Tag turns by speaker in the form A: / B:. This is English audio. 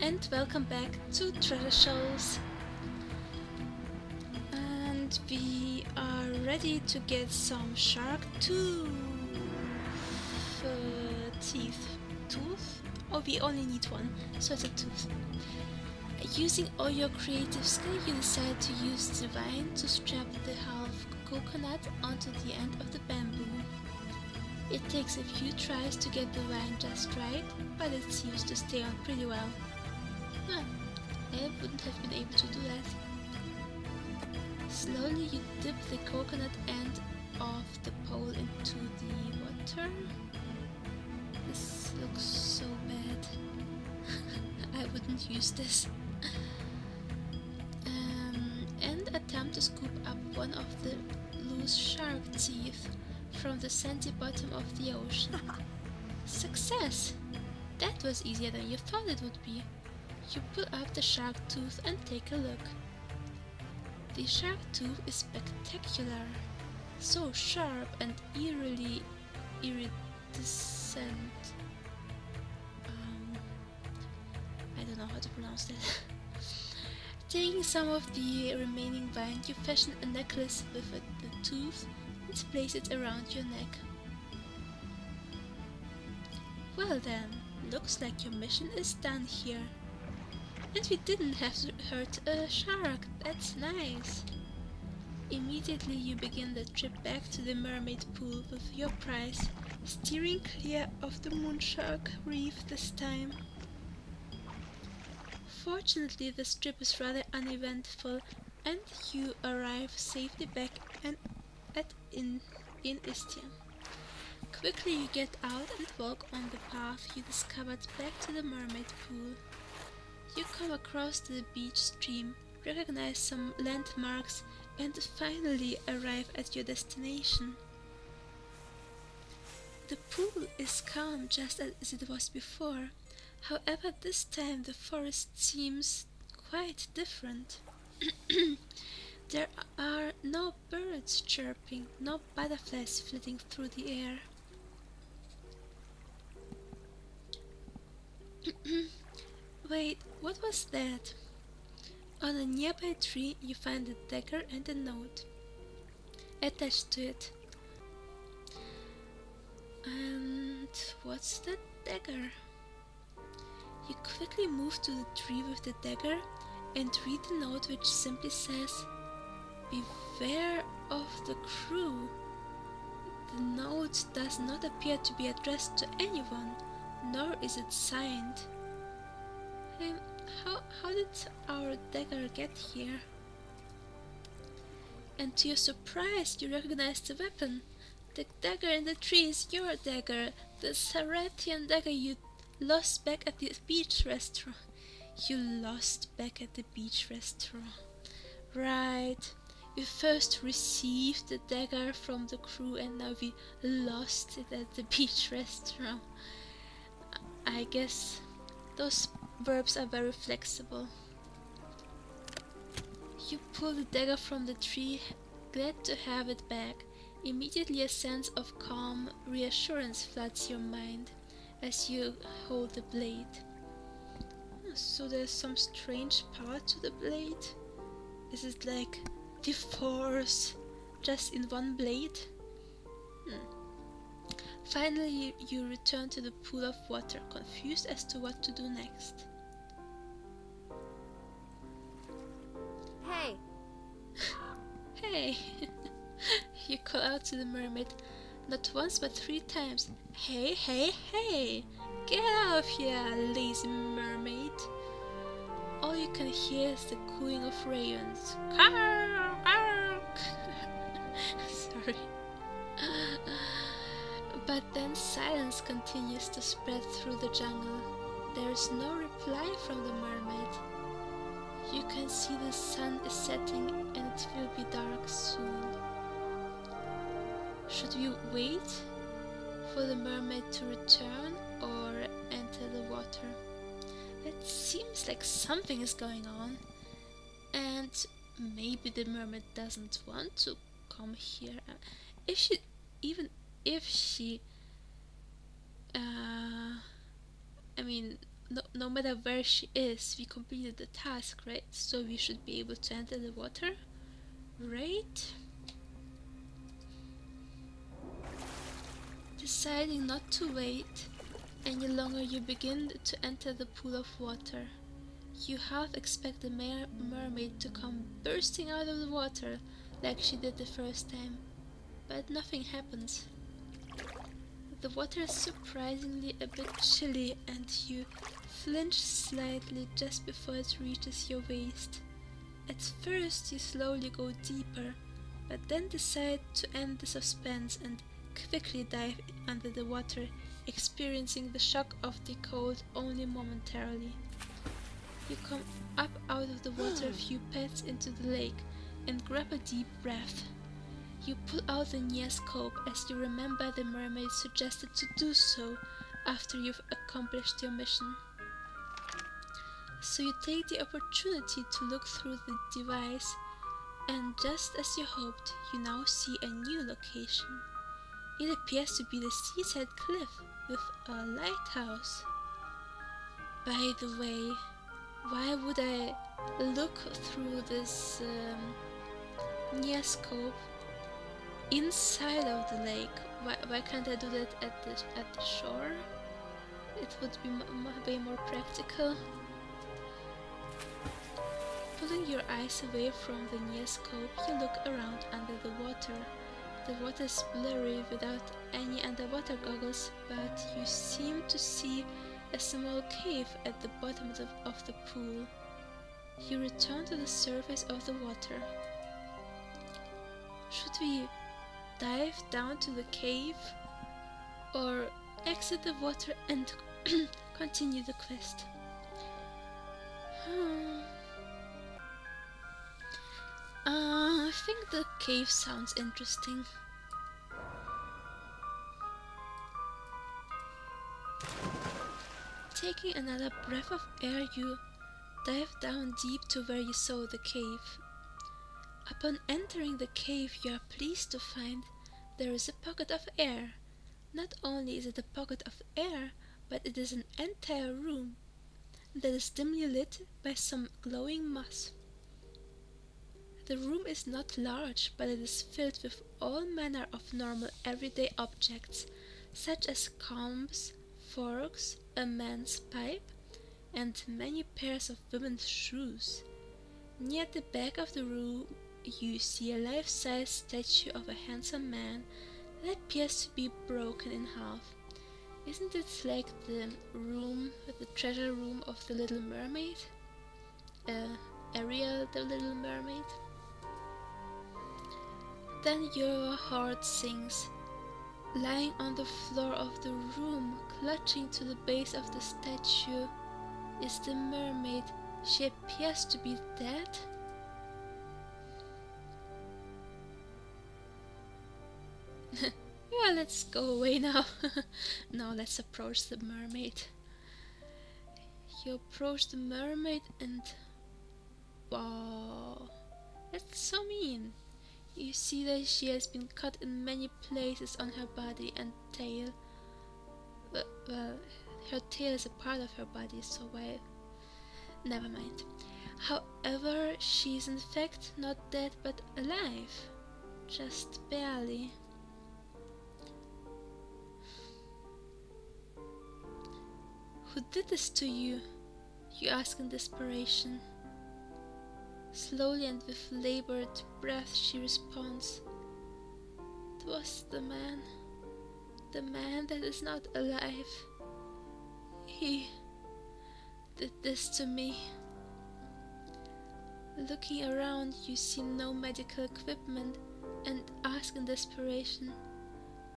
A: And welcome back to Treasure Shoals. And we are ready to get some shark tooth. Oh, we only need one, so it's a tooth. Using all your creative skill, you decide to use the vine to strap the half coconut onto the end of the bamboo. It takes a few tries to get the vine just right, but it seems to stay on pretty well. Huh, I wouldn't have been able to do that. Slowly you dip the coconut end of the pole into the water. This looks so bad. I wouldn't use this. And attempt to scoop up one of the loose shark teeth from the sandy bottom of the ocean. Success! That was easier than you thought it would be. You pull up the shark tooth and take a look. The shark tooth is spectacular, so sharp and eerily iridescent. I don't know how to pronounce that. Taking some of the remaining vine, you fashion a necklace with the tooth and place it around your neck. Well then, looks like your mission is done here. And we didn't have to hurt a shark, that's nice. Immediately you begin the trip back to the mermaid pool with your prize, steering clear of the moonshark reef this time. Fortunately, this trip is rather uneventful and you arrive safely back in Istian. Quickly you get out and walk on the path you discovered back to the mermaid pool. You come across the beach stream, recognize some landmarks, and finally arrive at your destination. The pool is calm just as it was before. However, this time the forest seems quite different. There are no birds chirping, no butterflies flitting through the air. Wait, what was that? On a nearby tree you find a dagger and a note attached to it. And what's the dagger? You quickly move to the tree with the dagger and read the note, which simply says, "Beware of the crew." The note does not appear to be addressed to anyone, nor is it signed. How did our dagger get here? And to your surprise, you recognize the weapon. The dagger in the tree is your dagger, the Saratian dagger you lost back at the beach restaurant. You lost back at the beach restaurant. Right. We first received the dagger from the crew and now we lost it at the beach restaurant. I guess those verbs are very flexible. You pull the dagger from the tree, glad to have it back. Immediately a sense of calm reassurance floods your mind as you hold the blade. So there's some strange power to the blade? Is it like the force just in one blade? Finally you return to the pool of water, confused as to what to do next.
B: Hey!
A: Hey! You call out to the mermaid, not once but 3 times. Hey, hey, hey! Get out of here, lazy mermaid! All you can hear is the cooing of ravens. Sorry. But then silence continues to spread through the jungle. There is no reply from the mermaid. You can see the sun is setting and it will be dark soon. Should we wait for the mermaid to return or enter the water? It seems like something is going on, and maybe the mermaid doesn't want to come here. If she, I mean, no matter where she is, we completed the task, right? So we should be able to enter the water, right? Deciding not to wait any longer, you begin to enter the pool of water. You half expect the mermaid to come bursting out of the water like she did the first time, but nothing happens. The water is surprisingly a bit chilly and you flinch slightly just before it reaches your waist. At first you slowly go deeper, but then decide to end the suspense and quickly dive under the water, experiencing the shock of the cold only momentarily. You come up out of the water a few pads into the lake and grab a deep breath. You pull out the Niascope as you remember the mermaid suggested to do so after you've accomplished your mission. So you take the opportunity to look through the device, and just as you hoped, you now see a new location. It appears to be the seaside cliff with a lighthouse. By the way, why would I look through this Niascope inside of the lake? Why can't I do that at the shore? It would be way more practical. Pulling your eyes away from the Niascope, you look around under the water. The water is blurry without any underwater goggles, but you seem to see a small cave at the bottom of the pool. You return to the surface of the water. Should we dive down to the cave or exit the water and continue the quest? I think the cave sounds interesting. Taking another breath of air, you dive down deep to where you saw the cave. Upon entering the cave, you are pleased to find there is a pocket of air. Not only is it a pocket of air, but it is an entire room that is dimly lit by some glowing moss. The room is not large, but it is filled with all manner of normal everyday objects, such as combs, forks, a man's pipe, and many pairs of women's shoes. Near the back of the room you see a life-size statue of a handsome man that appears to be broken in half. Isn't it like the room, the treasure room of the Little Mermaid? Ariel, the Little Mermaid? Then your heart sinks. Lying on the floor of the room, clutching to the base of the statue, is the mermaid. She appears to be dead. Yeah, let's go away now. Now let's approach the mermaid. You approach the mermaid and... wow, that's so mean. You see that she has been cut in many places on her body and tail. Well, her tail is a part of her body, so why... never mind. However, she is in fact not dead but alive. Just barely. Who did this to you? You ask in desperation. Slowly and with labored breath she responds. It was the man that is not alive. He did this to me. Looking around, you see no medical equipment and ask in desperation.